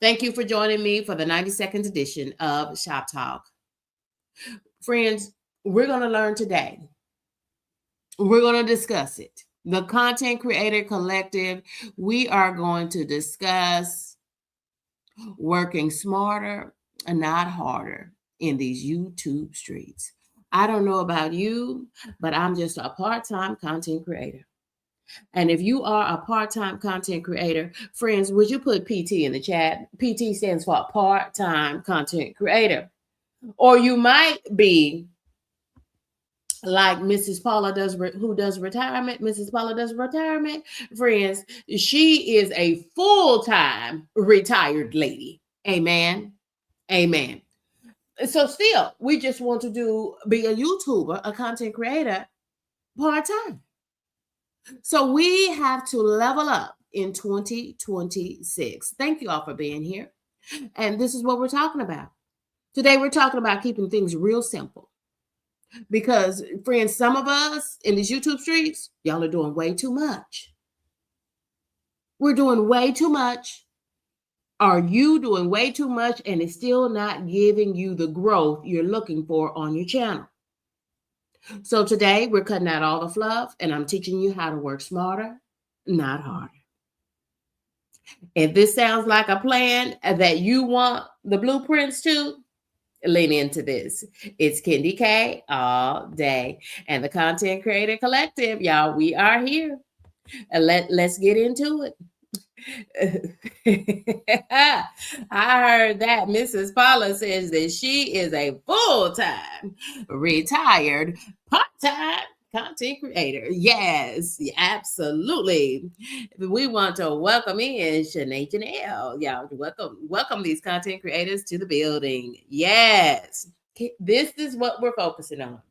Thank you for joining me for the 92nd edition of Shop Talk. Friends, we're going to learn today. We're going to discuss it. The Content Creator Collective, we are going to discuss working smarter and not harder in these YouTube streets. I don't know about you, but I'm just a part-time content creator. And if you are a part-time content creator, friends, would you put PT in the chat? PT stands for part-time content creator. Or you might be like Mrs. Paula does, who does retirement. Mrs. Paula does retirement. Friends, she is a full-time retired lady. Amen. Amen. So still, we just want to be a YouTuber, a content creator part-time. So we have to level up in 2026. Thank you all for being here. And this is what we're talking about. Today, we're talking about keeping things real simple. Because, friends, some of us in these YouTube streets, y'all are doing way too much. We're doing way too much. Are you doing way too much and it's still not giving you the growth you're looking for on your channel? So today we're cutting out all the fluff and I'm teaching you how to work smarter, not harder. If this sounds like a plan that you want the blueprints to, lean into this. It's Kendi K all day. And the Content Creator Collective, y'all, we are here. Let's get into it. I heard that Mrs. Paula says that she is a full-time, retired, part-time content creator. Yes, absolutely. We want to welcome in Shanae Janelle. Y'all, welcome these content creators to the building. Yes, this is what we're focusing on.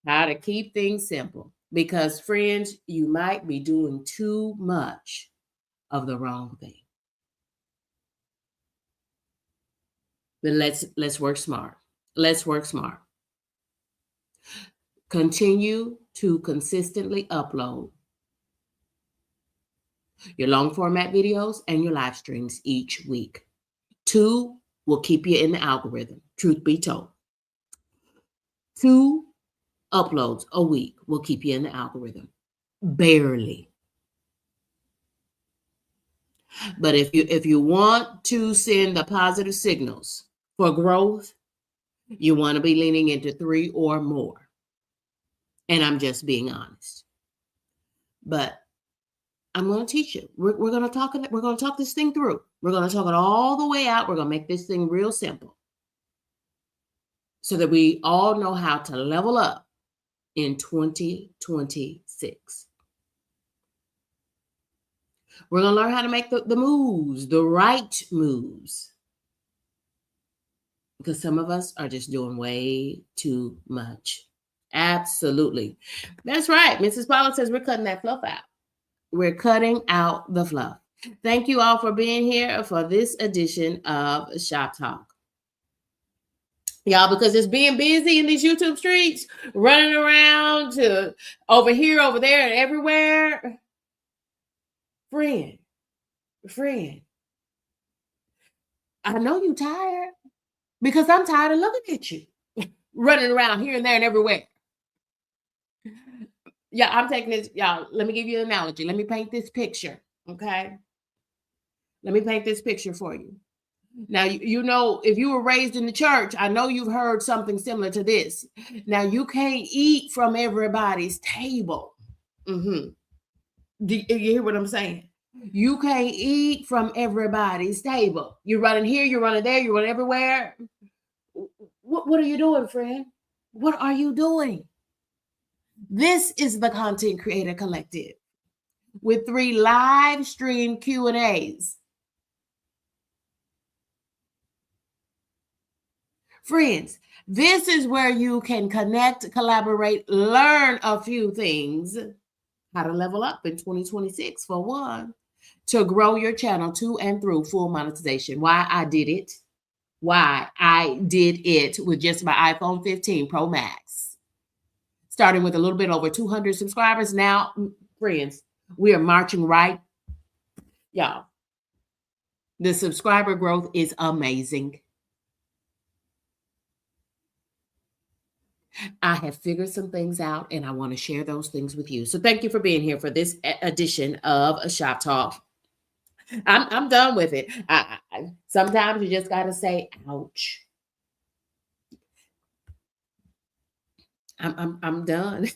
How to keep things simple. Because, friends, you might be doing too much of the wrong thing. But let's work smart. Let's work smart. Continue to consistently upload your long format videos and your live streams each week. 2 will keep you in the algorithm, truth be told. 2 uploads a week will keep you in the algorithm. Barely. But if you want to send the positive signals for growth, you want to be leaning into 3 or more. And I'm just being honest. But I'm going to teach you. We're going to talk this thing through. We're going to talk it all the way out. We're going to make this thing real simple so that we all know how to level up in 2026. We're going to learn how to make the moves, the right moves. Because some of us are just doing way too much. Absolutely. That's right. Mrs. Paula says we're cutting that fluff out. We're cutting out the fluff. Thank you all for being here for this edition of Shop Talk. Y'all, because it's being busy in these YouTube streets, running around to over here, over there, and everywhere. Friend, I know you're tired because I'm tired of looking at you running around here and there and everywhere. Yeah, I'm taking this. Y'all, let me give you an analogy. Let me paint this picture, okay? Let me paint this picture for you. Now, you know, if you were raised in the church, I know you've heard something similar to this. Now, you can't eat from everybody's table. Do you hear what I'm saying? You can't eat from everybody's table. You're running here, you're running there, you're running everywhere. What are you doing, friend? What are you doing? This is the Content Creator Collective with 3 live stream Q&As. Friends, this is where you can connect, collaborate, learn a few things, how to level up in 2026 for one, to grow your channel to and through full monetization. Why I did it with just my iPhone 15 Pro Max. Starting with a little bit over 200 subscribers. Now, friends, we are marching right. Y'all, The subscriber growth is amazing. I have figured some things out and I want to share those things with you. So thank you for being here for this edition of a Shop Talk. I'm done with it. Sometimes you just got to say, ouch. I'm done.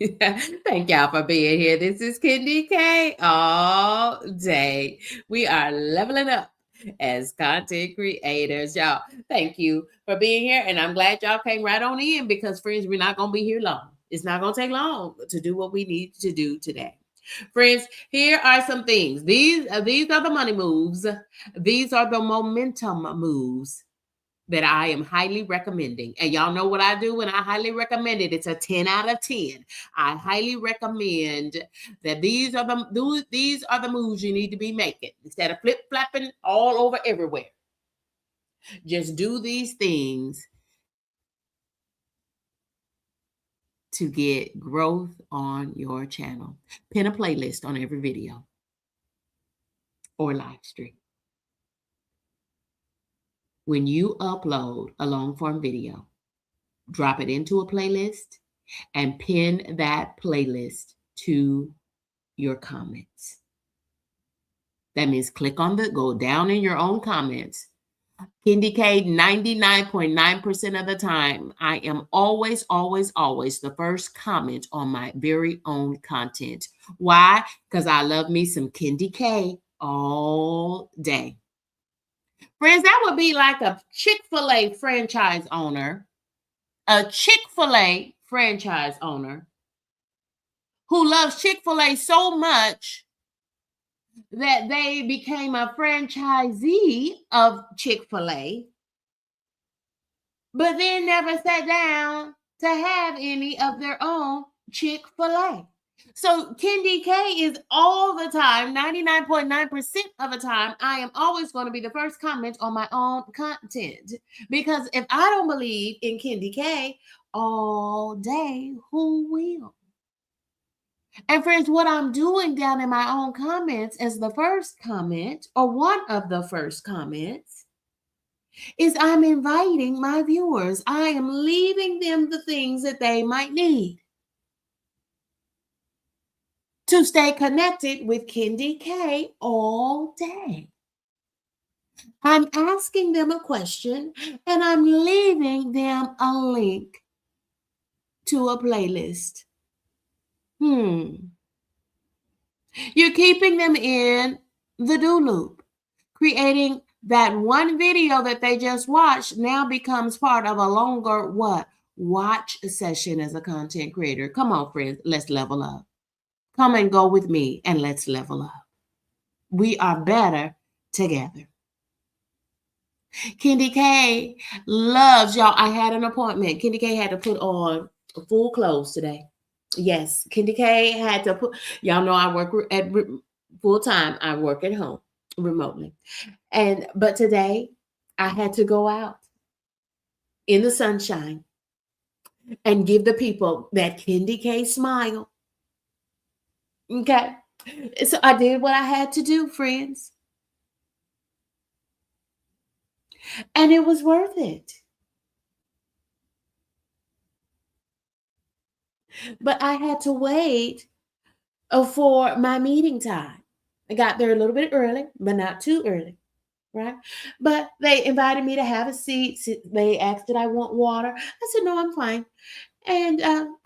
Thank y'all for being here. This is Kendi K all day. We are leveling up as content creators. Y'all, thank you for being here. And I'm glad y'all came right on in because, friends, we're not going to be here long. It's not going to take long to do what we need to do today. Friends, here are some things. These are the money moves. These are the momentum moves that I am highly recommending. And y'all know what I do when I highly recommend it. It's a 10 out of 10. I highly recommend that these are the moves you need to be making instead of flip-flopping all over everywhere. Just do these things to get growth on your channel. Pin a playlist on every video or live stream. When you upload a long form video, drop it into a playlist and pin that playlist to your comments. That means go down in your own comments. Kendi K, 99.9% of the time, I am always the first comment on my very own content. Why? Because I love me some Kendi K all day. Friends, that would be like a Chick-fil-A franchise owner, who loves Chick-fil-A so much that they became a franchisee of Chick-fil-A, but then never sat down to have any of their own Chick-fil-A. So Kendi K is all the time, 99.9% of the time, I am always going to be the first comment on my own content. Because if I don't believe in Kendi K all day, who will? And friends, what I'm doing down in my own comments as the first comment, or one of the first comments, is I'm inviting my viewers. I am leaving them the things that they might need to stay connected with Kendi K all day. I'm asking them a question and I'm leaving them a link to a playlist. You're keeping them in the do loop. Creating that one video that they just watched now becomes part of a longer watch session as a content creator. Come on, friends, let's level up. Come and go with me and let's level up. We are better together. Kendi K loves y'all. I had an appointment. Kendi K had to put on full clothes today. Yes, Kendi K had to put, y'all know I work at full time. I work at home remotely. But today I had to go out in the sunshine and give the people that Kendi K smile. Okay. So I did what I had to do, friends. And it was worth it. But I had to wait for my meeting time. I got there a little bit early, but not too early, right? But they invited me to have a seat. They asked, did I want water? I said, no, I'm fine. And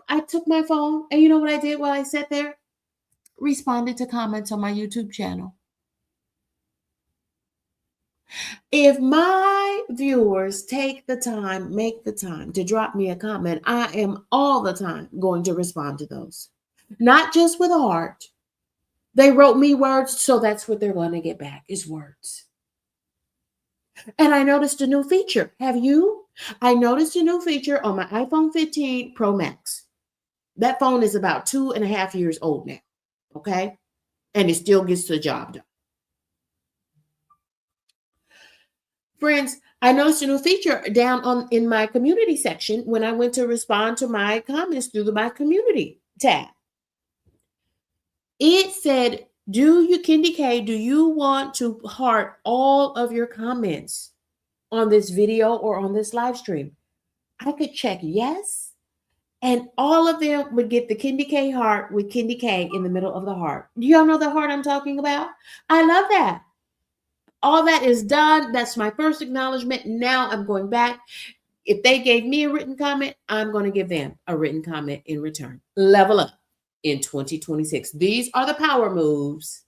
I took my phone, and you know what I did while I sat there? Responded to comments on my YouTube channel. If my viewers make the time to drop me a comment, I am all the time going to respond to those. Not just with a heart. They wrote me words, so that's what they're going to get back is words. And I noticed a new feature. Have you? I noticed a new feature on my iPhone 15 Pro Max. That phone is about 2.5 years old now. Okay? And it still gets the job done. Friends, I noticed a new feature down in my community section when I went to respond to my comments through my community tab. It said, Candy K, do you want to heart all of your comments on this video or on this live stream? I could check yes, and all of them would get the Candy K heart with Candy K in the middle of the heart. Do y'all know the heart I'm talking about? I love that. All that is done. That's my first acknowledgement. Now I'm going back. If they gave me a written comment, I'm going to give them a written comment in return. Level up in 2026. These are the power moves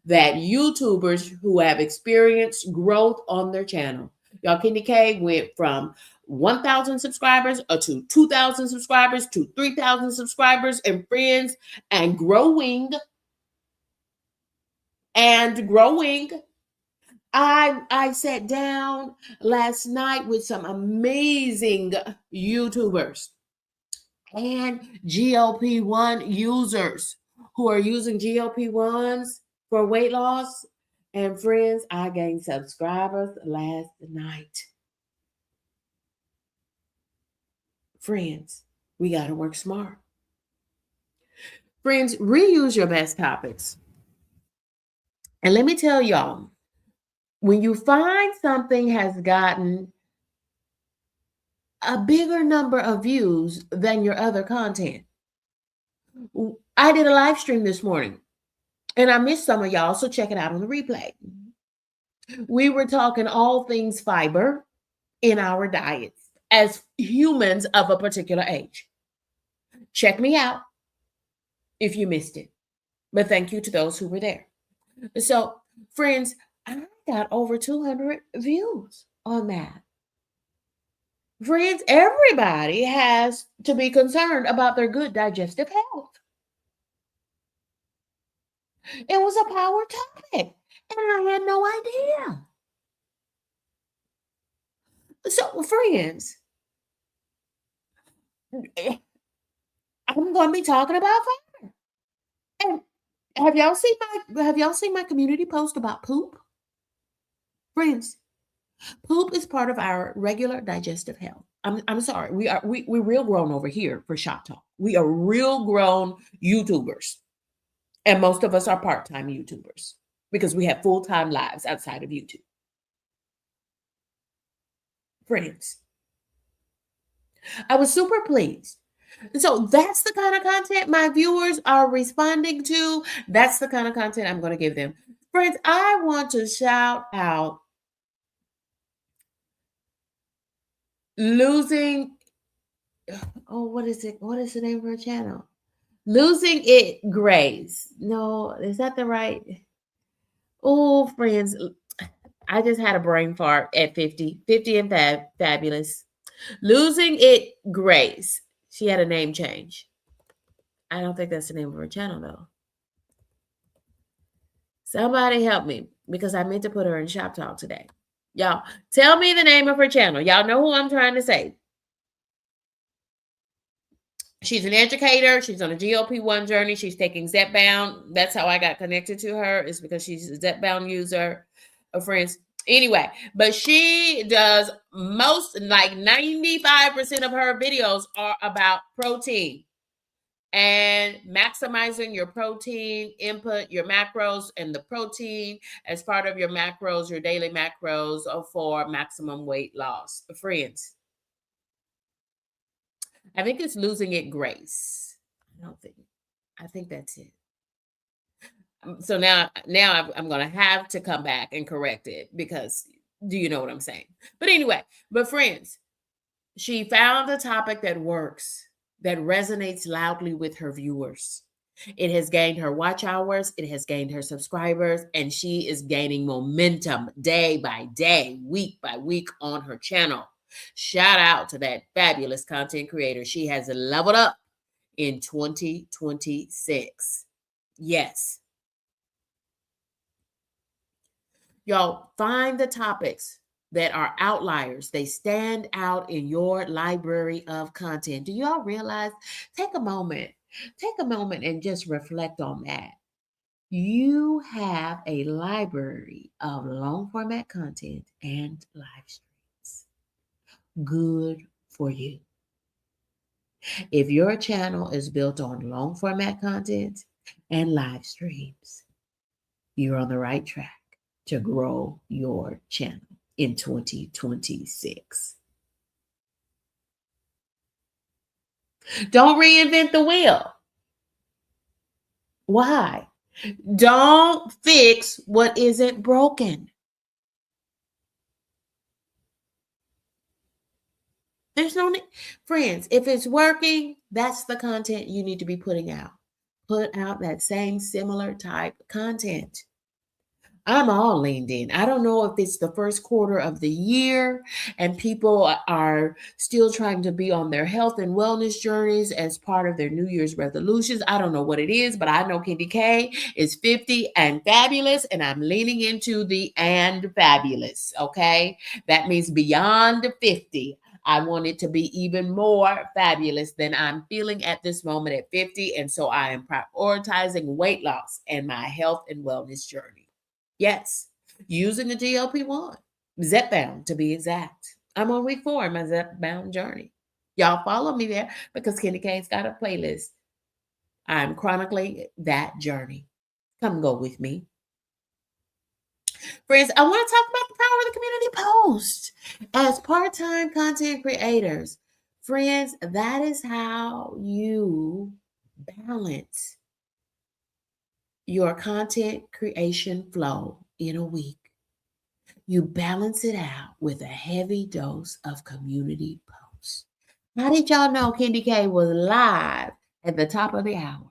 that YouTubers who have experienced growth on their channel. Y'all, Candy K went from 1,000 subscribers to 2,000 subscribers to 3,000 subscribers and friends, and growing and growing. I sat down last night with some amazing YouTubers and GLP-1 users who are using GLP-1s for weight loss. And friends, I gained subscribers last night. Friends, we got to work smart. Friends, reuse your best topics. And let me tell y'all, when you find something has gotten a bigger number of views than your other content. I did a live stream this morning and I missed some of y'all, so check it out on the replay. We were talking all things fiber in our diets as humans of a particular age. Check me out if you missed it. But thank you to those who were there. So, friends, I got over 200 views on that. Friends, everybody has to be concerned about their good digestive health. It was a power topic, and I had no idea. So, friends, I'm going to be talking about fire. And have y'all seen my community post about poop? Friends, poop is part of our regular digestive health. I'm sorry. We're real grown over here for ShopTalk. We are real grown YouTubers. And most of us are part-time YouTubers because we have full-time lives outside of YouTube. Friends, I was super pleased. So that's the kind of content my viewers are responding to. That's the kind of content I'm going to give them. Friends, I want to shout out losing. Oh, what is it? What is the name of her channel? Losing It Grace. No, is that the right? Oh, friends, I just had a brain fart at 50 and fabulous. Losing It Grace. She had a name change. I don't think that's the name of her channel, though. Somebody help me because I meant to put her in ShopTalk today. Y'all, tell me the name of her channel. Y'all know who I'm trying to say. She's an educator. She's on a GLP-1 journey. She's taking Zepbound. That's how I got connected to her, is because she's a Zepbound user of friends. Anyway, but she does most, like 95% of her videos are about protein and maximizing your protein input, your macros, and the protein as part of your macros, your daily macros for maximum weight loss. Friends, I think it's Losing It Grace. I think that's it. So now I'm going to have to come back and correct it because do you know what I'm saying? But anyway, friends, she found a topic that works, that resonates loudly with her viewers. It has gained her watch hours, it has gained her subscribers, and she is gaining momentum day by day, week by week on her channel. Shout out to that fabulous content creator. She has leveled up in 2026. Yes. Y'all, find the topics that are outliers. They stand out in your library of content. Do y'all realize? Take a moment and just reflect on that. You have a library of long format content and live streams. Good for you. If your channel is built on long format content and live streams, you're on the right track to grow your channel in 2026. Don't reinvent the wheel. Why? Don't fix what isn't broken. There's no need. Friends, if it's working, that's the content you need to be putting out. Put out that same similar type content. I'm all leaned in. I don't know if it's the first quarter of the year and people are still trying to be on their health and wellness journeys as part of their New Year's resolutions. I don't know what it is, but I know Candy K is 50 and fabulous, and I'm leaning into the and fabulous. Okay. That means beyond 50. I want it to be even more fabulous than I'm feeling at this moment at 50. And so I am prioritizing weight loss and my health and wellness journey. Yes, using the GLP-1, Zepbound to be exact. I'm on week 4 in my Zepbound journey. Y'all follow me there because Kenny Kane's got a playlist. I'm chronicling that journey. Come go with me. Friends, I want to talk about the power of the community post. As part-time content creators, friends, that is how you balance your content creation flow in a week. You balance it out with a heavy dose of community posts. How did y'all know Candy K was live at the top of the hour?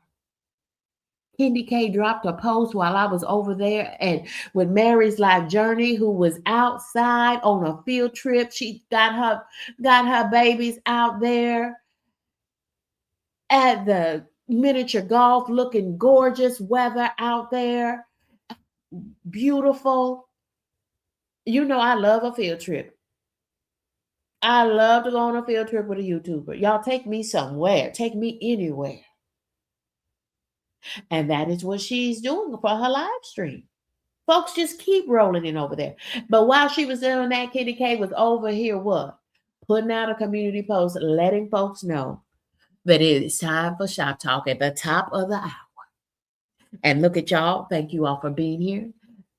Candy K dropped a post while I was over there and with Mary's Life Journey, who was outside on a field trip. She got her babies out there at the miniature golf, looking gorgeous, weather out there, beautiful. You know I love a field trip. I love to go on a field trip with a YouTuber. Y'all take me somewhere. Take me anywhere. And that is what she's doing for her live stream. Folks just keep rolling in over there. But while she was doing that, Kitty K was over here what? Putting out a community post, letting folks know that it is time for Shop Talk at the top of the hour. And look at y'all. Thank you all for being here.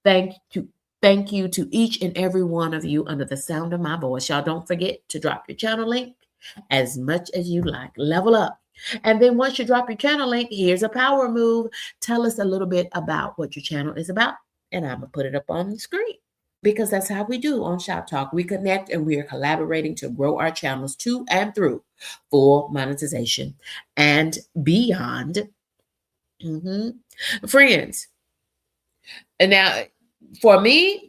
Thank you to each and every one of you under the sound of my voice. Y'all don't forget to drop your channel link as much as you like. Level up. And then once you drop your channel link, here's a power move. Tell us a little bit about what your channel is about. And I'm going to put it up on the screen because that's how we do on Shop Talk. We connect and we are collaborating to grow our channels to and through full monetization and beyond. Friends, and now for me,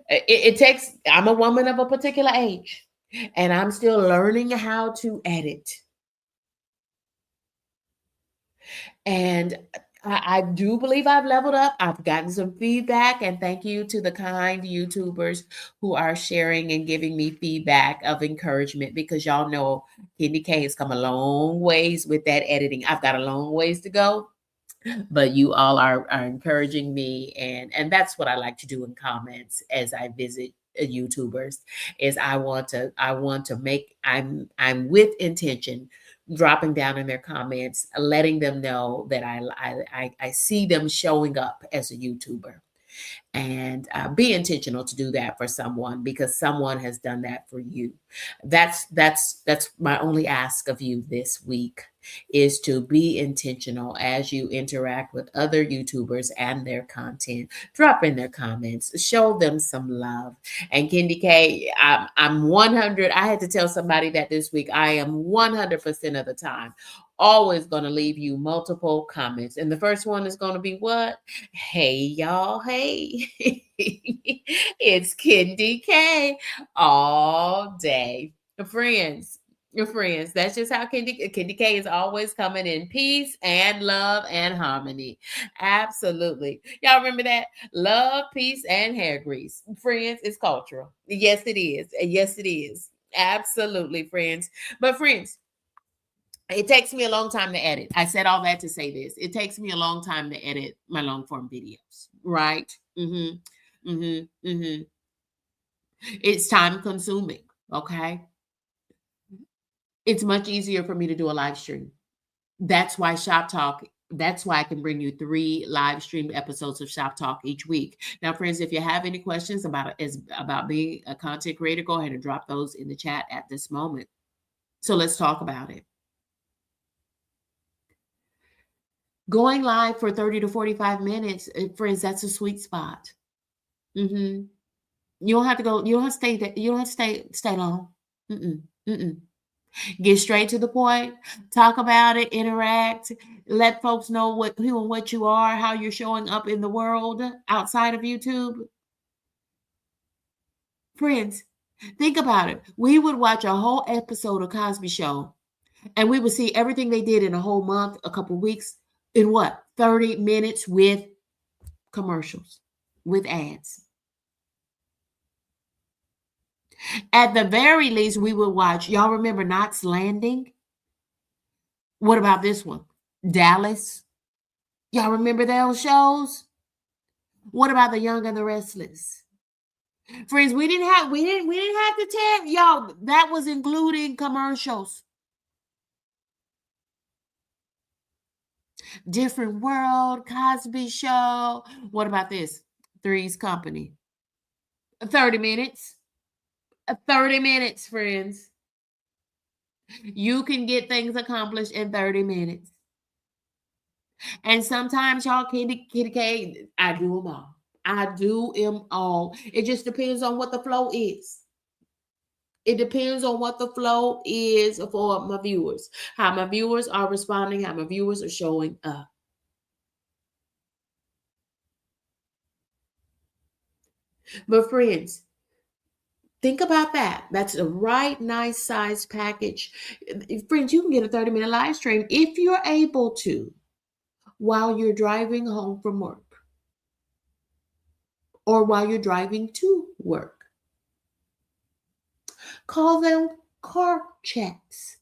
it takes, I'm a woman of a particular age and I'm still learning how to edit. And I do believe I've leveled up. I've gotten some feedback, and thank you to the kind YouTubers who are sharing and giving me feedback of encouragement because y'all know Candy K has come a long ways with that editing. I've got a long ways to go, but you all are encouraging me, and that's what I like to do in comments as I visit YouTubers. Is I want to make I'm with intention dropping down in their comments, letting them know that I see them showing up as a YouTuber. And be intentional to do that for someone because someone has done that for you. That's my only ask of you this week is to be intentional as you interact with other YouTubers and their content. Drop in their comments, show them some love. And Candy K, I'm 100. I had to tell somebody that this week. I am 100% of the time always going to leave you multiple comments. And the first one is going to be what? Hey, y'all. Hey, it's Candy K all day. Friends, that's just how Candy K is always coming in peace and love and harmony. Absolutely. Y'all remember that? Love, peace, and hair grease. Friends, it's cultural. Yes, it is. Yes, it is. Absolutely, friends. But friends, it takes me a long time to edit. I said all that to say this. It takes me a long time to edit my long form videos, right? It's time consuming, okay? It's much easier for me to do a live stream. That's why Shop Talk That's why I can bring you 3 live stream episodes of Shop Talk each week. Now, friends, if you have any questions about being a content creator, go ahead and drop those in the chat at this moment. So let's talk about it. Going live for 30 to 45 minutes, friends, that's a sweet spot. You don't have to go. You don't have to stay there. You don't have to stay long. Get straight to the point. Talk about it. Interact. Let folks know who and what you are, how you're showing up in the world outside of YouTube. Friends, think about it. We would watch a whole episode of Cosby Show, and we would see everything they did in a whole month, a couple weeks, in what? 30 minutes with commercials, with ads. At the very least, we would watch. Y'all remember Knots Landing? What about this one? Dallas? Y'all remember those shows? What about The Young and the Restless? Friends, we didn't have to tell y'all, that was including commercials. Different World, Cosby Show. What about this? Three's Company. 30 minutes. 30 minutes, friends. You can get things accomplished in 30 minutes. And sometimes, y'all, Kitty K, I do them all. I do them all. It just depends on what the flow is. It depends on what the flow is for my viewers, how my viewers are responding, how my viewers are showing up. But friends, think about that. That's a right nice size package. Friends, you can get a 30-minute live stream if you're able to while you're driving home from work or while you're driving to work. Call them car chats.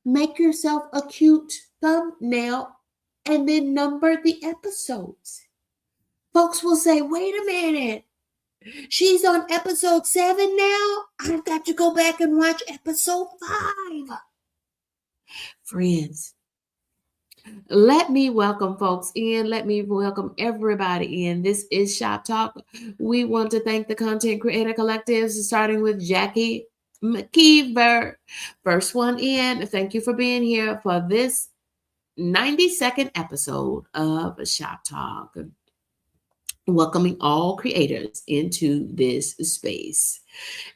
Make yourself a cute thumbnail and then number the episodes. Folks will say, wait a minute. She's on episode 7 now. I've got to go back and watch episode 5. Friends, let me welcome folks in. Let me welcome everybody in. This is Shop Talk. We want to thank the Content Creator Collectives, starting with Jackie McKeever. First one in. Thank you for being here for this 90-second episode of Shop Talk. Welcoming all creators into this space.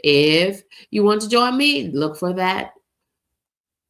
If you want to join me, look for that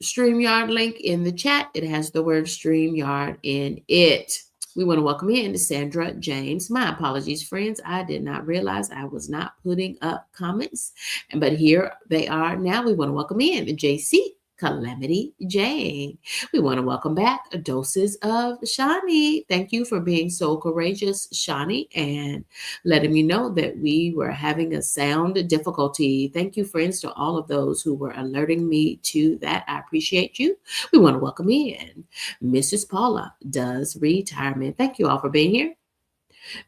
StreamYard link in the chat. It has the word StreamYard in it. We want to welcome in Sandra James. My apologies, friends. I did not realize I was not putting up comments, but here they are now. We want to welcome in JC Calamity Jane. We want to welcome back Doses of Shani. Thank you for being so courageous, Shani, and letting me know that we were having a sound difficulty. Thank you, friends, to all of those who were alerting me to that. I appreciate you. We want to welcome in Mrs. Paula Does Retirement. Thank you all for being here.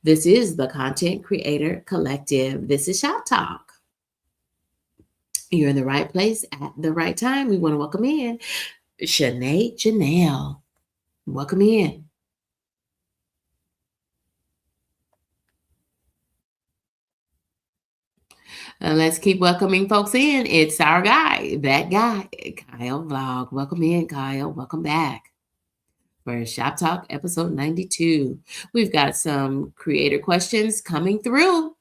This is the Content Creator Collective. This is Shop Talk. You're in the right place at the right time. We want to welcome in Shanae Janelle. Welcome in. Let's keep welcoming folks in. It's our guy, that guy, Kyle Vlog. Welcome in, Kyle. Welcome back for Shop Talk episode 92. We've got some creator questions coming through.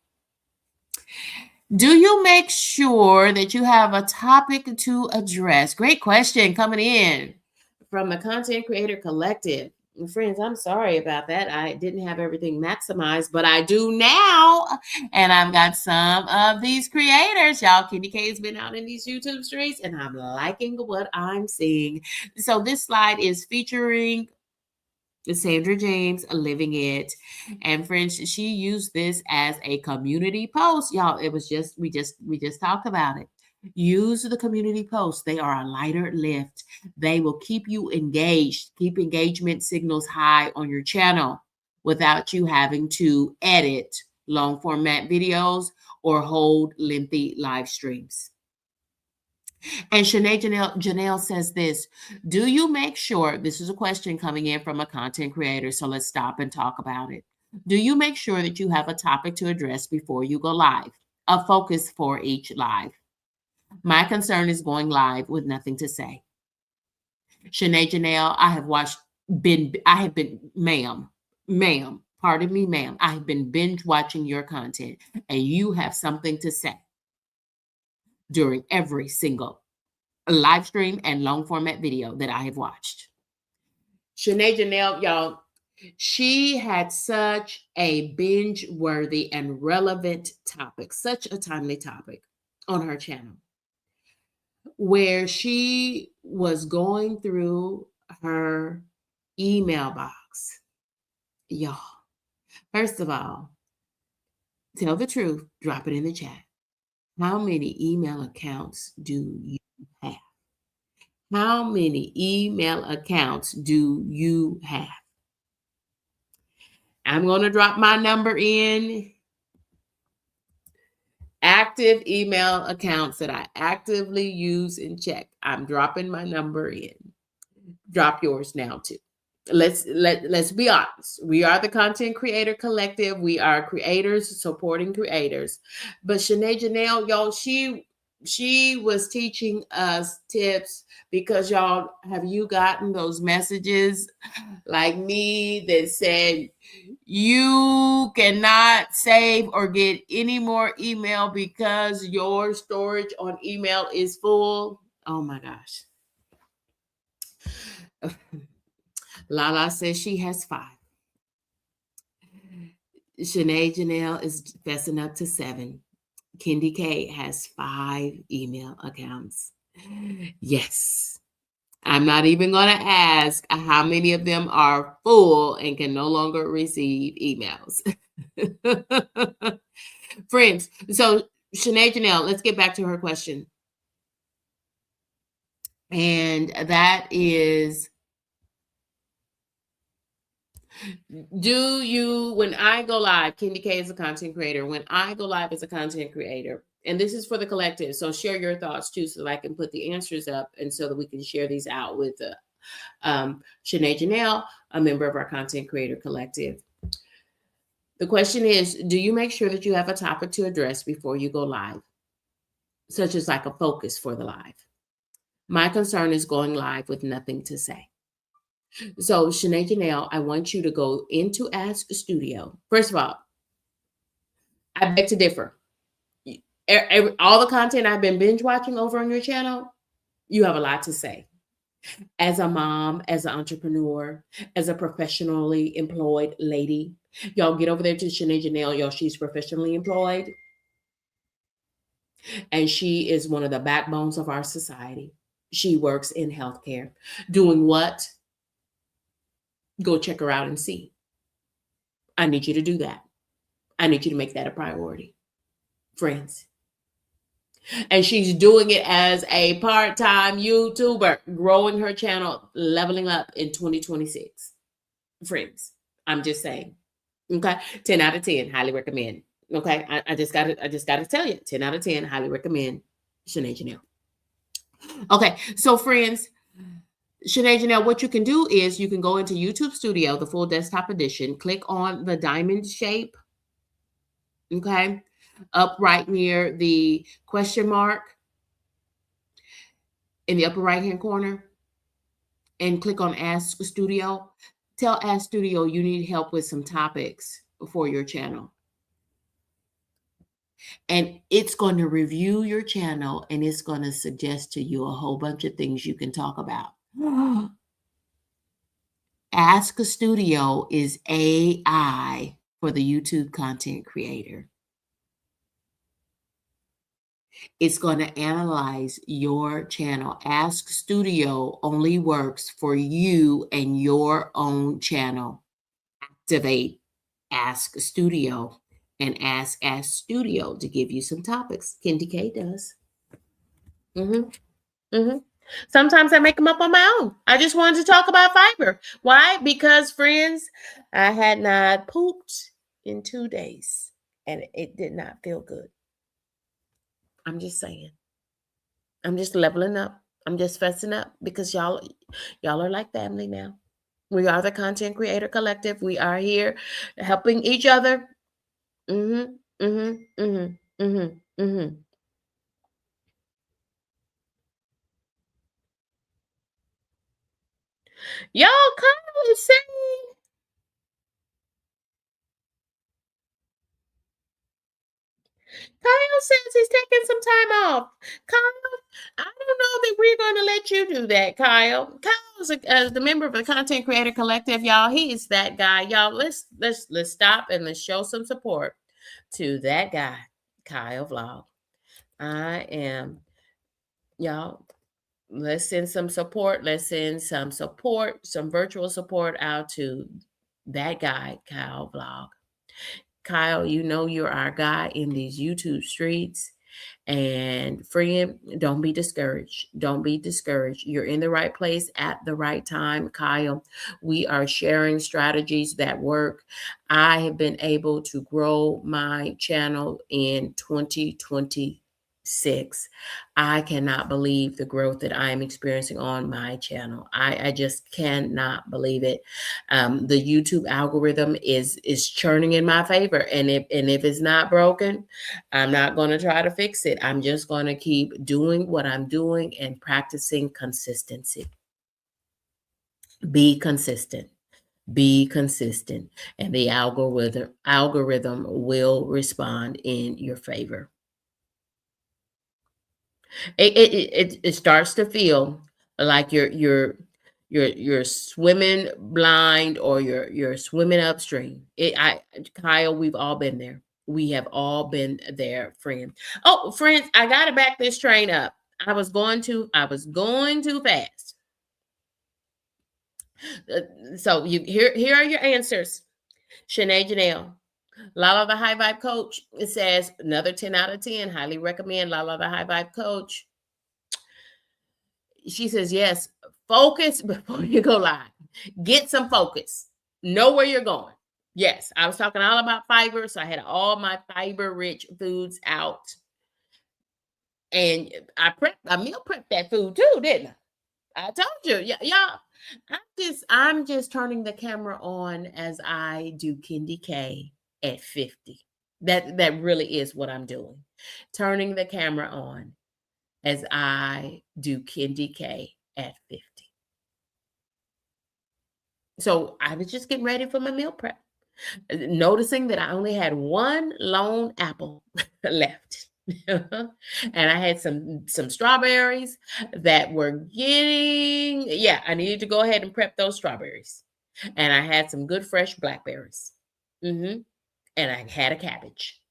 Do you make sure that you have a topic to address? Great question coming in from the Content Creator Collective. Friends, I'm sorry about that. I didn't have everything maximized, but I do now. And I've got some of these creators. Y'all, Kitty K has been out in these YouTube streets, and I'm liking what I'm seeing. So this slide is featuring Sandra James Living It. And friends, she used this as a community post. Y'all, it was just, we just talked about it. Use the community posts. They are a lighter lift. They will keep you engaged, keep engagement signals high on your channel without you having to edit long format videos or hold lengthy live streams. And Janelle says this: do you make sure, this is a question coming in from a content creator, so let's stop and talk about it. Do you make sure that you have a topic to address before you go live? A focus for each live. My concern is going live with nothing to say. Janelle, I have been, ma'am, pardon me, ma'am, I have been binge watching your content, and you have something to say during every single live stream and long format video that I have watched. Janelle, y'all, she had such a binge worthy and relevant topic, such a timely topic on her channel, where she was going through her email box. Y'all, first of all, tell the truth, drop it in the chat. How many email accounts do you have? How many email accounts do you have? I'm going to drop my number in. Active email accounts that I actively use and check. I'm dropping my number in. Drop yours now too. Let's be honest. We are the Content Creator Collective. We are creators supporting creators. But Janelle, y'all, she was teaching us tips, because y'all, have you gotten those messages like me that said you cannot save or get any more email because your storage on email is full? Oh my gosh. Lala says she has 5. Janelle is fessing up to 7. Kendi K has 5 email accounts. Yes. I'm not even going to ask how many of them are full and can no longer receive emails. Friends, so Janelle, let's get back to her question. And that is, do you, when I go live, Kendi K is a content creator, when I go live as a content creator, and this is for the collective, so share your thoughts too, so that I can put the answers up and so that we can share these out with Janelle, a member of our content creator collective. The question is, do you make sure that you have a topic to address before you go live, such as like a focus for the live? My concern is going live with nothing to say. So Janelle, I want you to go into Ask Studio. First of all, I beg to differ. All the content I've been binge watching over on your channel, you have a lot to say. As a mom, as an entrepreneur, as a professionally employed lady, y'all get over there to Janelle, y'all. She's professionally employed, and she is one of the backbones of our society. She works in healthcare. Doing what? Go check her out and see. I need you to do that. I need you to make that a priority, friends. And she's doing it as a part-time YouTuber, growing her channel, leveling up in 2026. Friends, I'm just saying. Okay, 10 out of 10, highly recommend. Okay, I just gotta tell you, 10 out of 10, highly recommend Janelle. Okay, so friends, Janelle, what you can do is you can go into YouTube Studio, the full desktop edition, click on the diamond shape. Okay, up right near the question mark in the upper right hand corner, and click on Ask Studio. Tell Ask Studio you need help with some topics for your channel. And it's going to review your channel, and it's going to suggest to you a whole bunch of things you can talk about. Ask Studio is AI for the YouTube content creator. It's going to analyze your channel. Ask Studio only works for you and your own channel. Activate Ask Studio and ask Studio to give you some topics. Kendi K does. Sometimes I make them up on my own. I just wanted to talk about fiber. Why? Because, friends, I had not pooped in 2 days, and it did not feel good. I'm just saying. I'm just leveling up. I'm just fessing up because y'all are like family now. We are the Content Creator Collective. We are here helping each other. Mm-hmm. Mm-hmm. Mm-hmm. Mm-hmm. Mm-hmm. Y'all, Kyle is saying, Kyle says he's taking some time off. Kyle, I don't know that we're going to let you do that, Kyle. Kyle's the member of the Content Creator Collective, y'all. He is that guy, y'all. Let's stop and let's show some support to that guy, Kyle Vlog. I am, y'all. Let's send some support. Let's send some support, some virtual support out to that guy, Kyle Vlog. Kyle, you know you're our guy in these YouTube streets. And friend, don't be discouraged. Don't be discouraged. You're in the right place at the right time, Kyle. We are sharing strategies that work. I have been able to grow my channel in 2026. I cannot believe the growth that I am experiencing on my channel. I just cannot believe it. The YouTube algorithm is churning in my favor, and if it's not broken, I'm not going to try to fix it. I'm just going to keep doing what I'm doing and practicing consistency. Be consistent. Be consistent, and the algorithm will respond in your favor. It starts to feel like you're swimming blind, or you're swimming upstream. Kyle, we've all been there. We have all been there, friend. Oh, friends, I gotta back this train up. I was going too fast. So here are your answers. Shanae Janelle. Lala the High Vibe Coach. It says another 10 out of 10. Highly recommend Lala the High Vibe Coach. She says, yes, focus before you go live. Get some focus. Know where you're going. Yes, I was talking all about fiber. So I had all my fiber rich foods out. And I meal prepped that food too, didn't I? I told you. Yeah, y'all. I'm just turning the camera on as I do Kendi K at 50. That really is what I'm doing. Turning the camera on as I do Kendi K at 50. So I was just getting ready for my meal prep, noticing that I only had one lone apple left. And I had some strawberries that were getting, yeah, I needed to go ahead and prep those strawberries. And I had some good fresh blackberries. And I had a cabbage.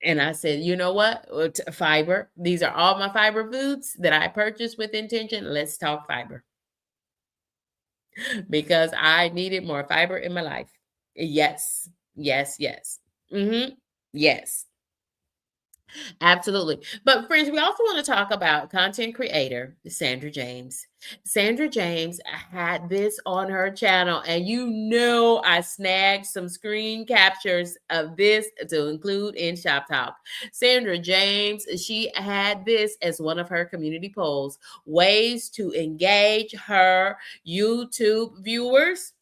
And I said, you know what? Fiber. These are all my fiber foods that I purchased with intention. Let's talk fiber. Because I needed more fiber in my life. Yes. Yes. Yes. Yes. Absolutely. But friends, we also want to talk about content creator Sandra James. Sandra James had this on her channel, and I snagged some screen captures of this to include in ShopTalk. Sandra James, she had this as one of her community polls, ways to engage her YouTube viewers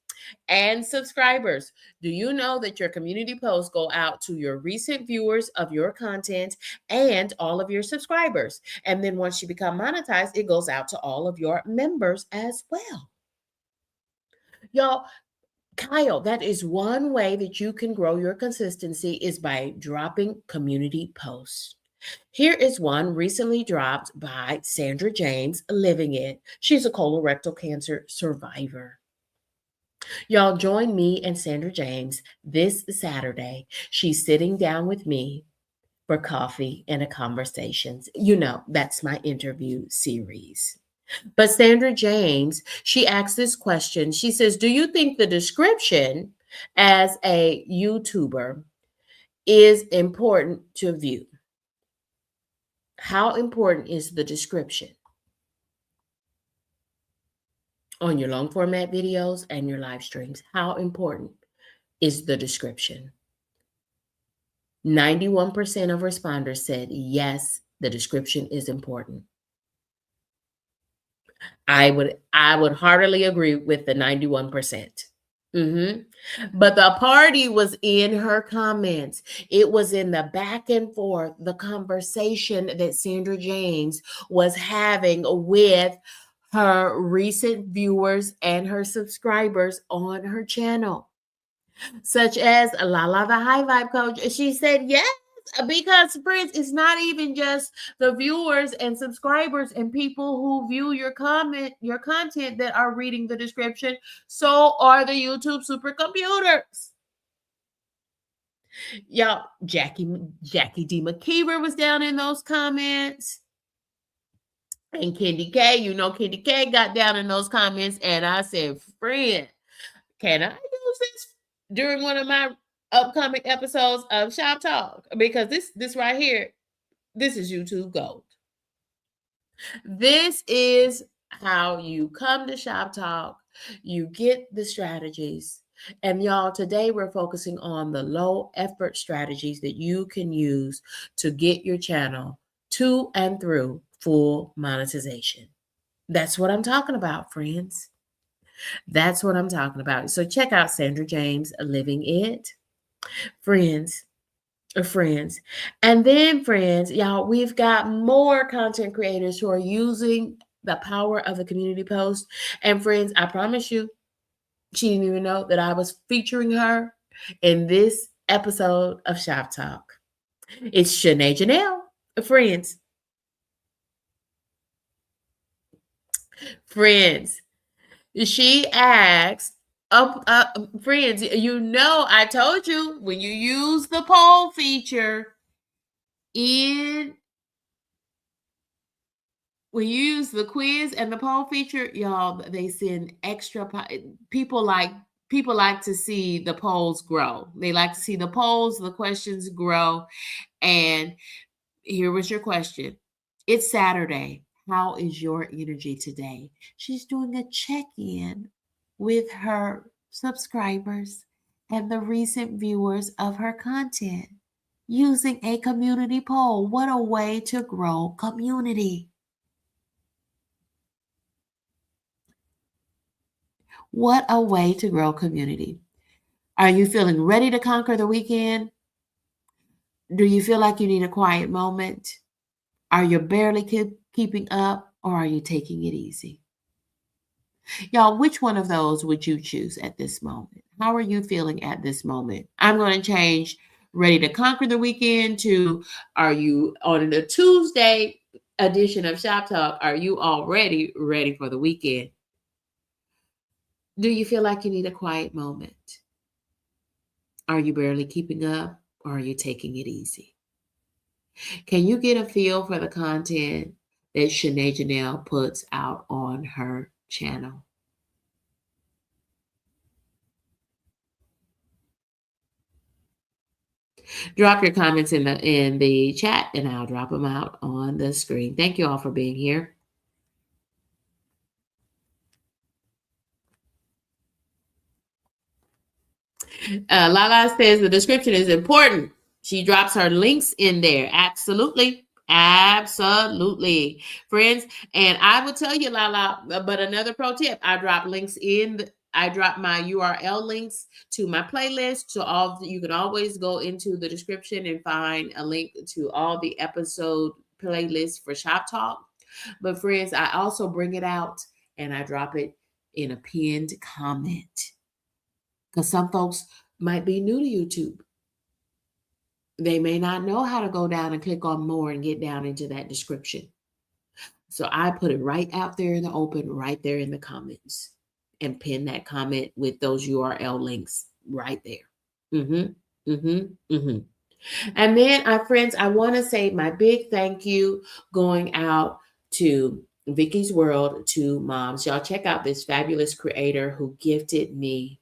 and subscribers. Do you know that your community posts go out to your recent viewers of your content and all of your subscribers? And then once you become monetized, it goes out to all of your members as well. Y'all, Kyle, that is one way that you can grow your consistency is by dropping community posts. Here is one recently dropped by Sandra James, living it. She's a colorectal cancer survivor. Y'all join me and Sandra James this Saturday. She's sitting down with me for coffee and a conversations. That's my interview series. But Sandra James, she asked this question. She says, do you think the description as a YouTuber is important to view? How important is the description on your long format videos and your live streams? How important is the description? 91% of responders said yes, the description is important. I would heartily agree with the 91%. But the party was in her comments. It was in the back and forth, the conversation that Sandra James was having with her recent viewers and her subscribers on her channel, such as Lala the High Vibe Coach. She said, yes, because friends, it's not even just the viewers and subscribers and people who view your content that are reading the description. So are the YouTube supercomputers. Y'all, Jackie D. McKeever was down in those comments. And Candy K, Candy K got down in those comments. And I said, friend, can I use this during one of my upcoming episodes of Shop Talk? Because this right here, this is YouTube gold. This is how you come to Shop Talk. You get the strategies. And y'all, today we're focusing on the low effort strategies that you can use to get your channel to and through full monetization. That's what I'm talking about, friends. That's what I'm talking about. So check out Sandra James Living It. Friends. And then, friends, y'all, we've got more content creators who are using the power of a community post. And friends, I promise you, she didn't even know that I was featuring her in this episode of Shop Talk. It's Shanae Janelle. Friends, she asked, friends, I told you when you use the poll feature when you use the quiz and the poll feature, y'all, they send extra. People like to see the polls grow. They like to see the polls, the questions grow. And here was your question. It's Saturday. How is your energy today? She's doing a check-in with her subscribers and the recent viewers of her content using a community poll. What a way to grow community. What a way to grow community. Are you feeling ready to conquer the weekend? Do you feel like you need a quiet moment? Are you barely keeping up, or are you taking it easy? Y'all, which one of those would you choose at this moment? How are you feeling at this moment? I'm going to change ready to conquer the weekend to, are you on the Tuesday edition of Shop Talk? Are you already ready for the weekend? Do you feel like you need a quiet moment? Are you barely keeping up, or are you taking it easy? Can you get a feel for the content that Shanae Janelle puts out on her channel? Drop your comments in the chat, and I'll drop them out on the screen. Thank you all for being here. Lala says the description is important. She drops her links in there. Absolutely. Absolutely, friends. And I will tell you, Lala, but another pro tip, I drop links I drop my URL links to my playlist. So you can always go into the description and find a link to all the episode playlists for Shop Talk. But friends, I also bring it out and I drop it in a pinned comment. Because some folks might be new to YouTube. They may not know how to go down and click on more and get down into that description. So I put it right out there in the open, right there in the comments, and pin that comment with those URL links right there. And then, friends, I want to say my big thank you going out to Vicky's World, to moms. Y'all check out this fabulous creator who gifted me,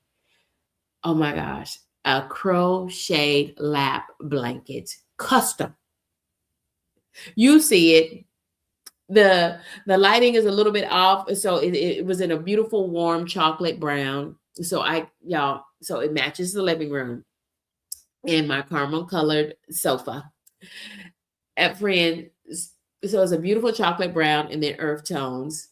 oh my gosh, a crocheted lap blanket, custom. You see it. The lighting is a little bit off, so it was in a beautiful warm chocolate brown. So it matches the living room and my caramel colored sofa. And friend, so it's a beautiful chocolate brown and then earth tones.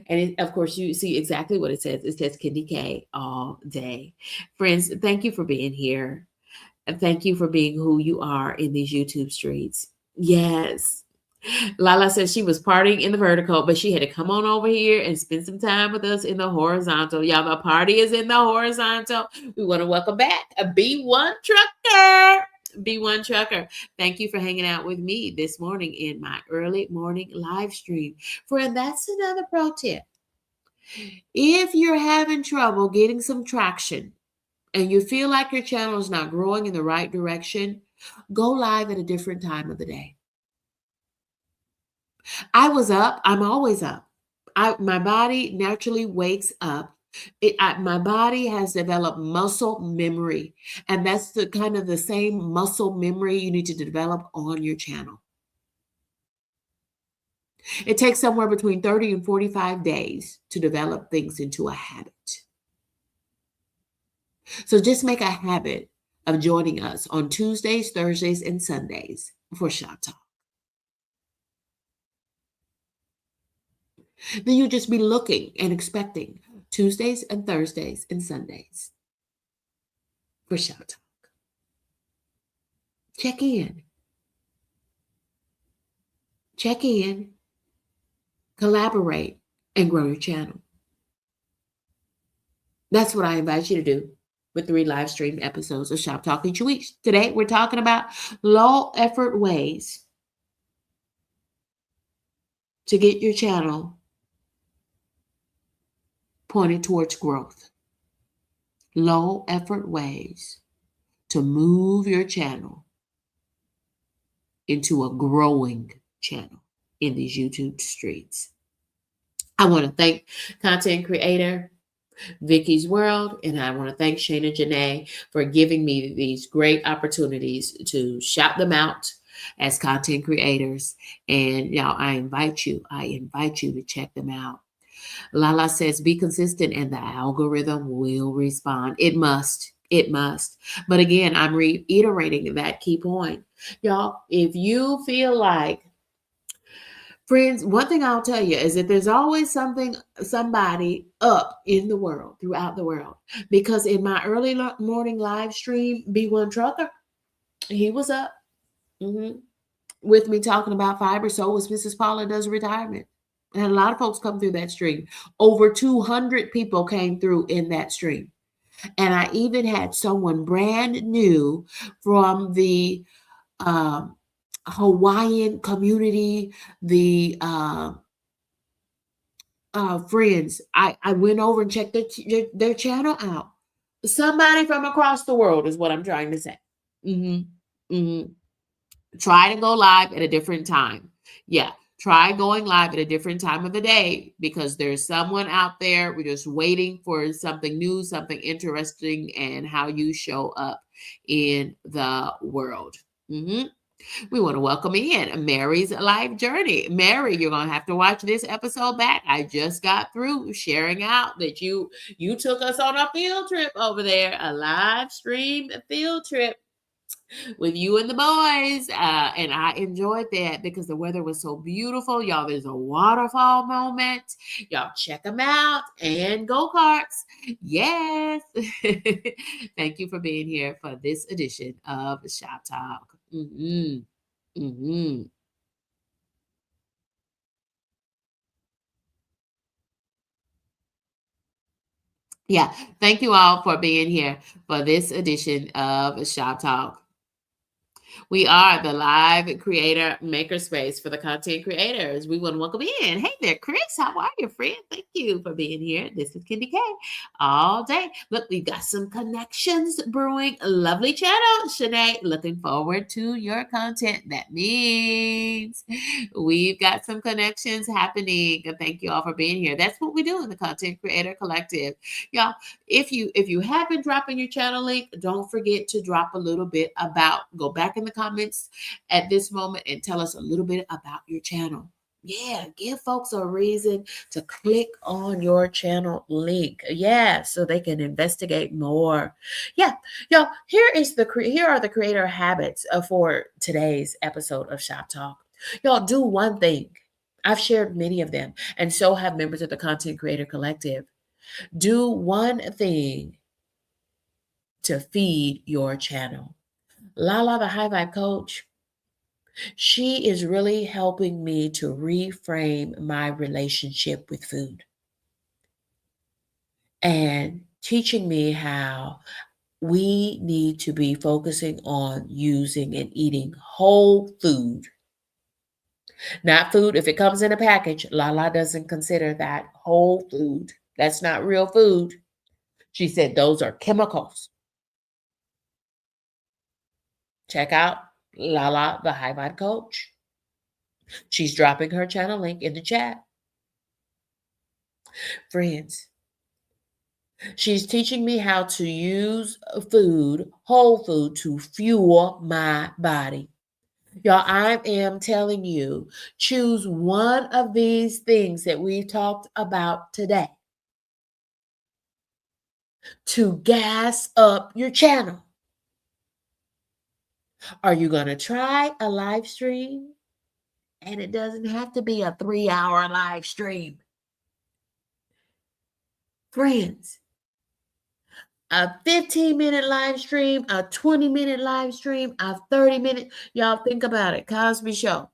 And of course, you see exactly what it says. It says Candy K all day. Friends, thank you for being here. And thank you for being who you are in these YouTube streets. Yes. Lala says she was partying in the vertical, but she had to come on over here and spend some time with us in the horizontal. Y'all, the party is in the horizontal. We want to welcome back a B1 Trucker. B1 Trucker, thank you for hanging out with me this morning in my early morning live stream. Friend, that's another pro tip. If you're having trouble getting some traction and you feel like your channel is not growing in the right direction, go live at a different time of the day. I was up. I'm always up. My body naturally wakes up. My body has developed muscle memory, and that's the kind of the same muscle memory you need to develop on your channel. It takes somewhere between 30 and 45 days to develop things into a habit. So just make a habit of joining us on Tuesdays, Thursdays, and Sundays for Shop Talk. Then you'll just be looking and expecting Tuesdays and Thursdays and Sundays for Shop Talk. Check in. Check in, collaborate, and grow your channel. That's what I invite you to do with 3 live stream episodes of Shop Talk each week. Today, we're talking about low effort ways to get your channel pointed towards growth. Low effort ways to move your channel into a growing channel in these YouTube streets. I want to thank content creator Vicky's World, and I want to thank Shana Janae for giving me these great opportunities to shout them out as content creators. And y'all, I invite you to check them out. Lala says, be consistent and the algorithm will respond. It must. But again, I'm reiterating that key point. Y'all, if you feel like, friends, one thing I'll tell you is that there's always somebody up in the world, throughout the world. Because in my early morning live stream, B1 Trucker, he was up with me talking about fiber. So was Mrs. Paula Does Retirement. And a lot of folks come through that stream. Over 200 people came through in that stream. And I even had someone brand new from the Hawaiian community, the friends. I went over and checked their channel out. Somebody from across the world is what I'm trying to say. Try to go live at a different time. Yeah. Try going live at a different time of the day because there's someone out there. We're just waiting for something new, something interesting, and how you show up in the world. We want to welcome in Mary's life journey. Mary, you're going to have to watch this episode back. I just got through sharing out that you took us on a field trip over there, a live stream field trip with you and the boys. And I enjoyed that because the weather was so beautiful. Y'all, there's a waterfall moment. Y'all check them out and go-karts. Yes. Thank you for being here for this edition of Shop Talk. Yeah. Thank you all for being here for this edition of Shop Talk. We are the live creator makerspace for the content creators. We want to welcome in. Hey there, Chris. How are you, friend? Thank you for being here. This is Candy K all day. Look, we've got some connections brewing. Lovely channel, Shanae. Looking forward to your content. That means we've got some connections happening. Thank you all for being here. That's what we do in the Content Creator Collective. Y'all, if you have been dropping your channel link, don't forget to drop a little bit about, go back in the comments at this moment and tell us a little bit about your channel. Yeah, give folks a reason to click on your channel link. Yeah, so they can investigate more. Yeah, y'all, here are the creator habits for today's episode of Shop Talk. Y'all, do one thing I've shared many of them, and so have members of the Content Creator Collective. Do one thing to feed your channel. Lala, the High Vibe Coach, she is really helping me to reframe my relationship with food and teaching me how we need to be focusing on using and eating whole food, not food. If it comes in a package, Lala doesn't consider that whole food. That's not real food. She said those are chemicals. Check out Lala, the High Vibe Coach. She's dropping her channel link in the chat. Friends, she's teaching me how to use food, whole food, to fuel my body. Y'all, I am telling you, choose one of these things that we've talked about today to gas up your channel. Are you going to try a live stream? And it doesn't have to be a 3-hour live stream. Friends, a 15-minute live stream, a 20-minute live stream, a 30-minute. Y'all think about it. Cosby Show.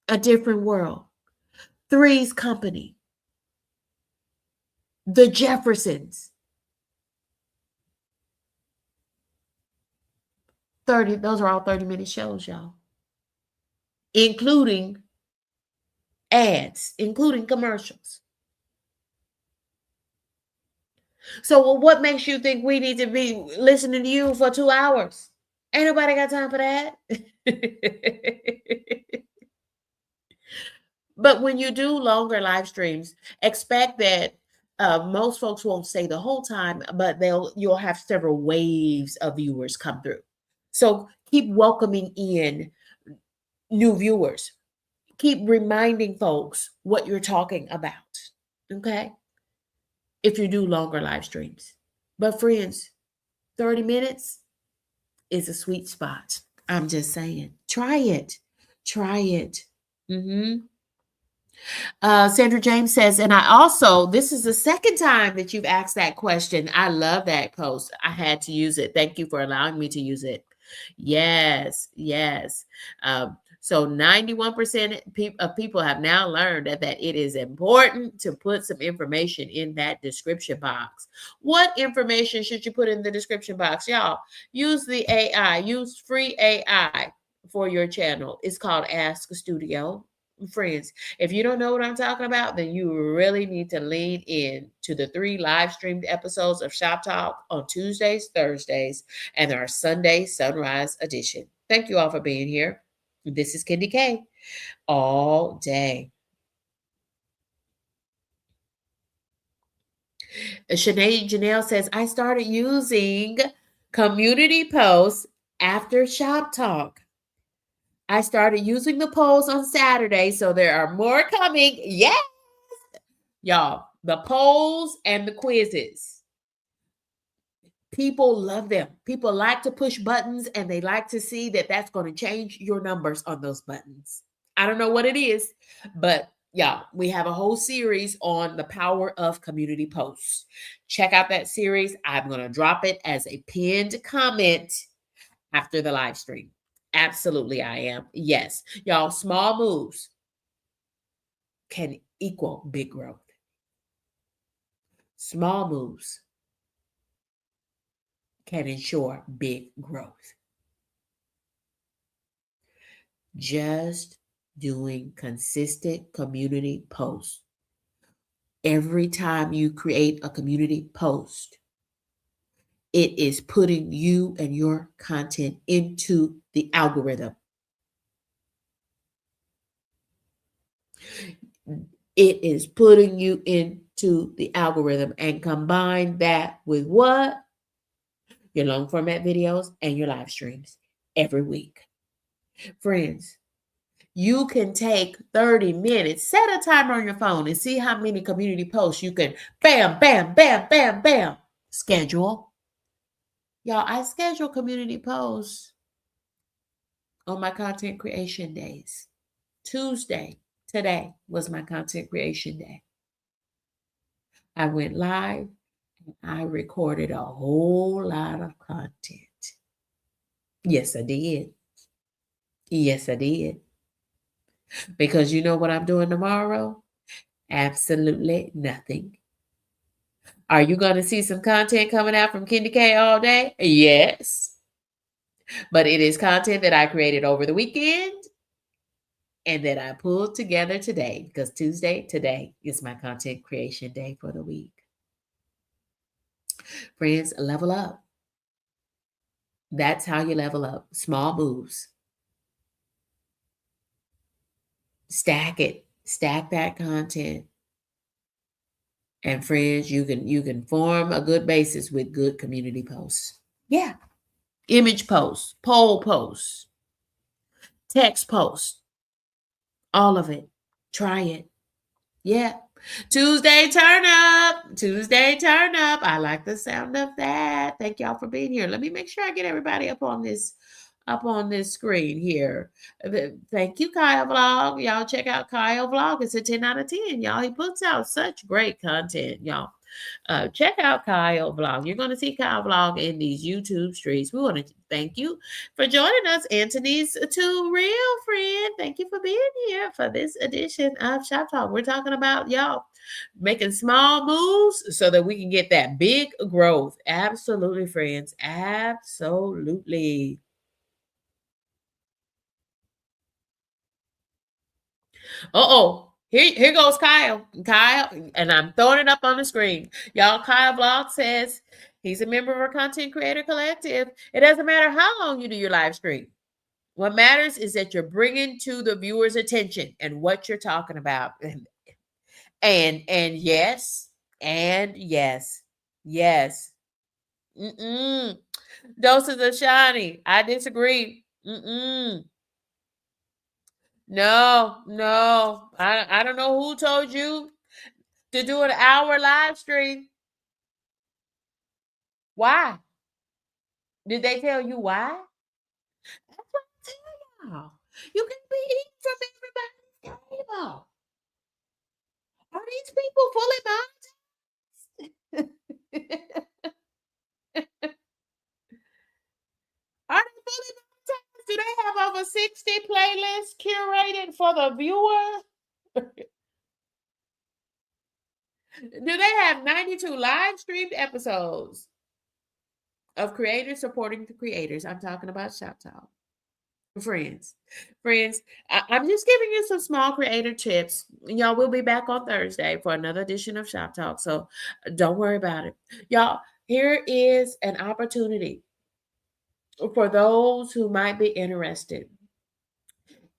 A Different World. Three's Company. The Jeffersons. 30, those are all 30-minute shows, y'all. Including ads, including commercials. So what makes you think we need to be listening to you for 2 hours? Ain't nobody got time for that. But when you do longer live streams, expect that most folks won't stay the whole time, but you'll have several waves of viewers come through. So keep welcoming in new viewers. Keep reminding folks what you're talking about. Okay? If you do longer live streams. But friends, 30 minutes is a sweet spot. I'm just saying. Try it. Try it. Sandra James says, and I also, this is the second time that you've asked that question. I love that post. I had to use it. Thank you for allowing me to use it. Yes, yes. So 91% of people have now learned that it is important to put some information in that description box. What information should you put in the description box? Y'all, use the AI. Use free AI for your channel. It's called Ask Studio. Friends, if you don't know what I'm talking about, then you really need to lean in to the 3 live streamed episodes of Shop Talk on Tuesdays, Thursdays, and our Sunday Sunrise edition. Thank you all for being here. This is Kendi K. All day. Shanae Janelle says, I started using community posts after Shop Talk. I started using the polls on Saturday, so there are more coming. Yes! Y'all, the polls and the quizzes. People love them. People like to push buttons, and they like to see that that's going to change your numbers on those buttons. I don't know what it is, but y'all, we have a whole series on the power of community posts. Check out that series. I'm going to drop it as a pinned comment after the live stream. Absolutely, I am. Yes. Y'all, small moves can equal big growth. Small moves can ensure big growth. Just doing consistent community posts. Every time you create a community post, it is putting you and your content into the algorithm. It is putting you into the algorithm, and combine that with what? Your long format videos and your live streams every week. Friends, you can take 30 minutes, set a timer on your phone, and see how many community posts you can bam, bam, bam, bam, bam, schedule. Y'all, I schedule community posts on my content creation days. Tuesday, today was my content creation day. I went live and I recorded a whole lot of content. Yes, I did. Yes, I did. Because you know what I'm doing tomorrow? Absolutely nothing. Are you going to see some content coming out from Kendi K all day? Yes. But it is content that I created over the weekend and that I pulled together today because today is my content creation day for the week. Friends, level up. That's how you level up. Small moves. Stack it. Stack that content. And friends, you can form a good basis with good community posts. Yeah. Image posts, poll posts, text posts, all of it. Try it. Yeah. Tuesday turn up. Tuesday turn up. I like the sound of that. Thank y'all for being here. Let me make sure I get everybody up on this screen here. Thank you, Kyle Vlog. Y'all check out Kyle Vlog. It's a 10 out of 10. Y'all, he puts out such great content, y'all. Check out Kyle Vlog. You're going to see Kyle Vlog in these YouTube streets. We want to thank you for joining us, Anthony's Too Real Friend. Thank you for being here for this edition of Shop Talk. We're talking about y'all making small moves so that we can get that big growth. Absolutely, friends. Absolutely. Here goes Kyle. Kyle, and I'm throwing it up on the screen. Y'all, Kyle Vlog says he's a member of our Content Creator Collective. It doesn't matter how long you do your live stream. What matters is that you're bringing to the viewer's attention and what you're talking about. And yes, yes. Doses of shiny. I disagree. No. I don't know who told you to do an hour live stream. Why? Did they tell you why? That's what I'm telling y'all. You can be eating from everybody's table. Are these people fully monetized? Are they fully monetized? Do they have over 60 playlists curated for the viewer? Do they have 92 live streamed episodes of creators supporting the creators? I'm talking about Shop Talk. Friends, I'm just giving you some small creator tips. Y'all will be back on Thursday for another edition of Shop Talk. So don't worry about it. Y'all, here is an opportunity for those who might be interested.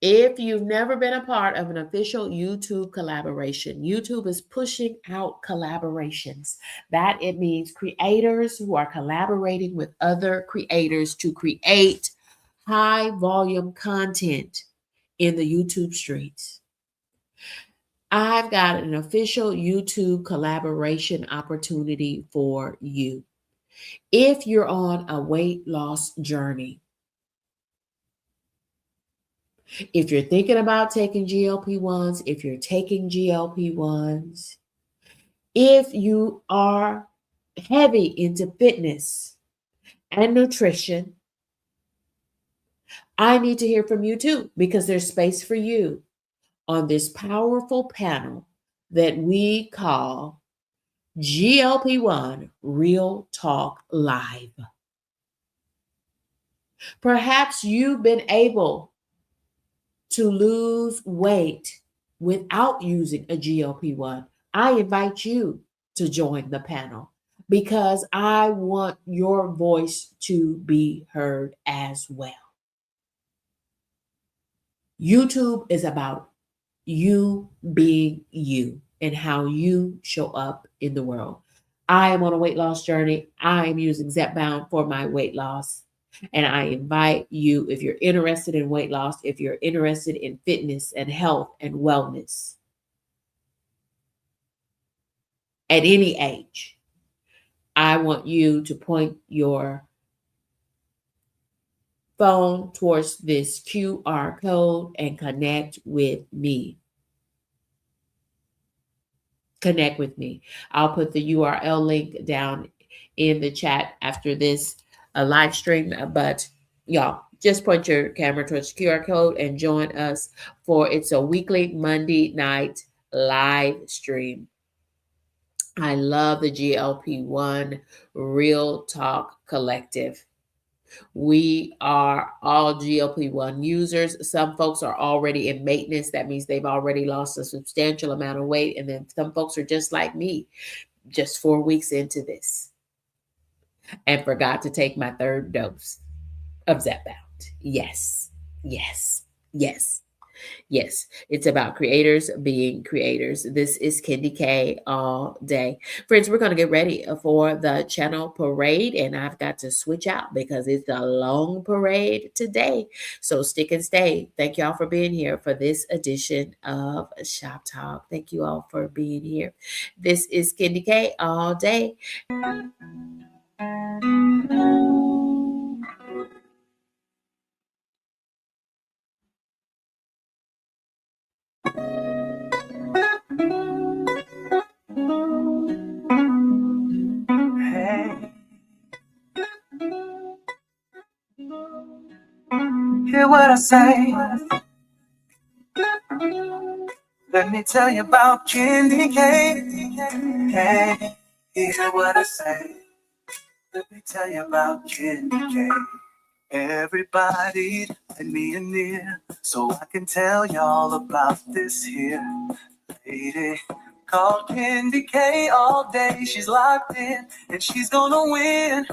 If you've never been a part of an official YouTube collaboration, YouTube is pushing out collaborations. That it means creators who are collaborating with other creators to create high volume content in the YouTube streets. I've got an official YouTube collaboration opportunity for you. If you're on a weight loss journey, if you're thinking about taking GLP-1s, if you're taking GLP-1s, if you are heavy into fitness and nutrition, I need to hear from you too, because there's space for you on this powerful panel that we call GLP-1 Real Talk Live. Perhaps you've been able to lose weight without using a GLP-1. I invite you to join the panel because I want your voice to be heard as well. YouTube is about you being you and how you show up in the world. I am on a weight loss journey. I am using Zepbound for my weight loss. And I invite you, if you're interested in weight loss, if you're interested in fitness and health and wellness at any age, I want you to point your phone towards this QR code and connect with me. Connect with me. I'll put the URL link down in the chat after this live stream. But y'all, just point your camera towards the QR code and join us for it's a weekly Monday night live stream. I love the GLP-1 Real Talk Collective. We are all GLP-1 users. Some folks are already in maintenance. That means they've already lost a substantial amount of weight. And then some folks are just like me, just 4 weeks into this, and forgot to take my third dose of Zepbound. Yes, yes, yes. Yes, it's about creators being creators. This is Kendi K all day. Friends, we're going to get ready for the channel parade, and I've got to switch out because it's a long parade today. So stick and stay. Thank you all for being here for this edition of Shop Talk. Thank you all for being here. This is Kendi K all day. Hear what I say. Let me tell you about Kendi K. Hey, hear what I say. Let me tell you about Kendi K. Everybody, lend me an ear so I can tell y'all about this here lady called Kendi K all day. She's locked in and she's gonna win.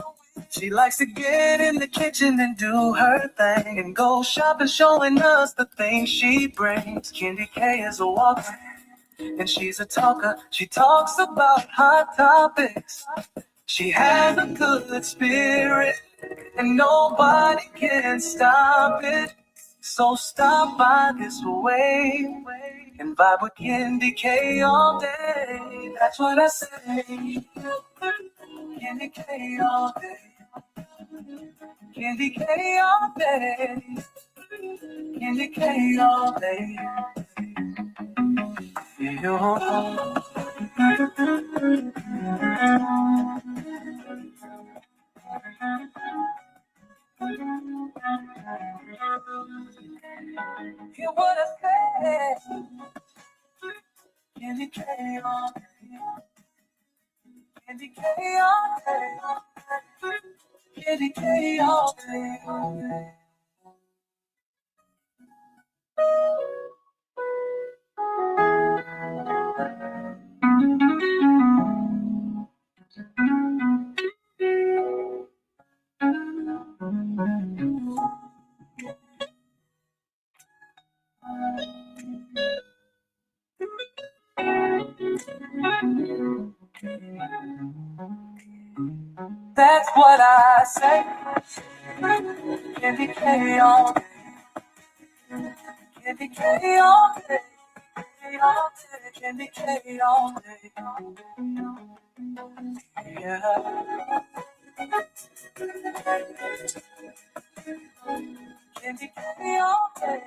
She likes to get in the kitchen and do her thing and go shopping, showing us the things she brings. Kendi K is a walker and she's a talker. She talks about hot topics. She has a good spirit and nobody can stop it. So stop by this way and vibe with Kendi K all day. That's what I say. Kendi K all day. Kendi K all day. Kendi K all day. Hear what I say. Kendi K all day. Kendi K all day. Kendi K all day. That's what I say. Kendi K all day. Kendi K all day. Kendi K all day. Yeah. Kendi K all day.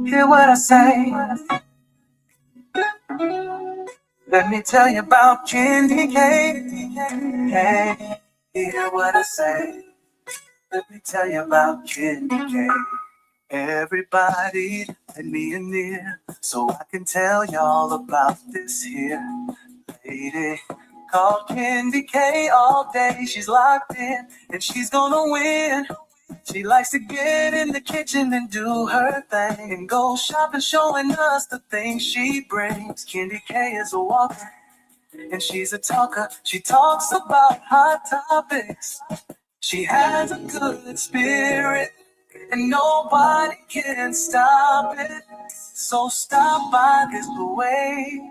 Hear what I say. Let me tell you about Kendi K. Hey, hear what I say. Let me tell you about Kendi K. Everybody, lend me an ear so I can tell y'all about this here lady called Kendi K all day. She's locked in and she's gonna win. She likes to get in the kitchen and do her thing and go shopping, showing us the things she brings. Kendi K is a walker And she's a talker, she talks about hot topics. She has a good spirit, and nobody can stop it. So stop by this way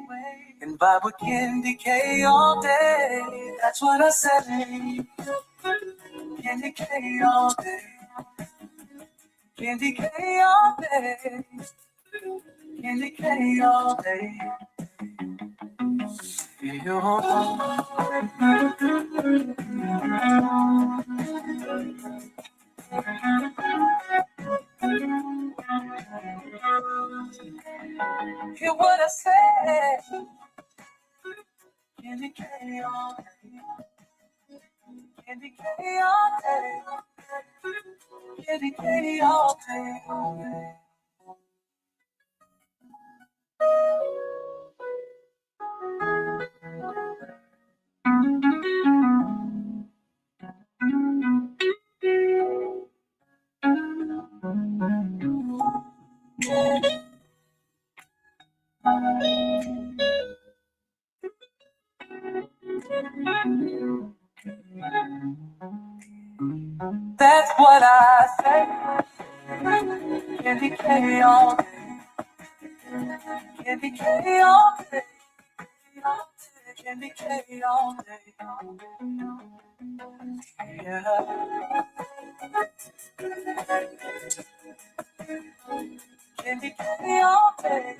and vibe with Candy K all day. That's what I say. Candy K all day. Candy K all day. Candy K all day. Hear what I say. Candy K all day. Candy K all day. Candy K all day. That's what I say. Candy K all day. Candy K all day. Candy K all day. Yeah. Candy K all day.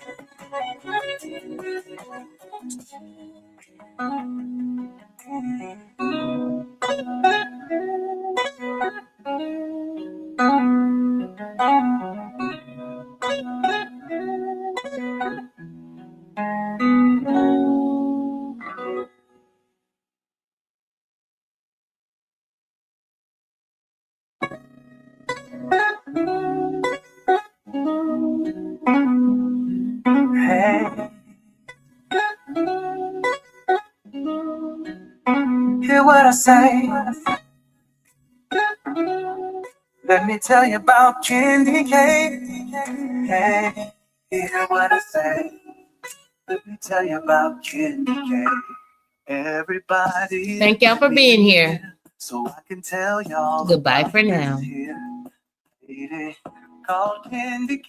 Hey, hear what I say. Let me tell you about Candy K. Hey, hear what I say. Let me tell you about Candy K. Everybody. Thank y'all for being here. So I can tell y'all. Goodbye for now. Lady called Candy K.